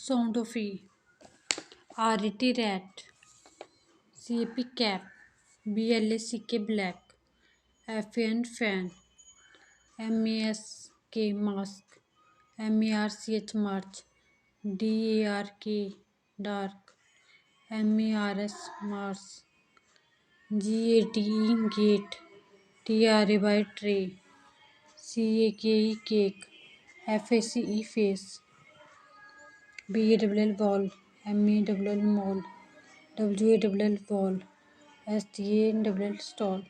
Sound of E. RET rat. CAP cap. BLACK black. FAN fan. MASK mask. MARCH march. DARK dark. MARS mars. GATE gate. TRA by tray. CAKE cake. FACE face. BALL ball. MALL mall. WALL wall. STALL stall.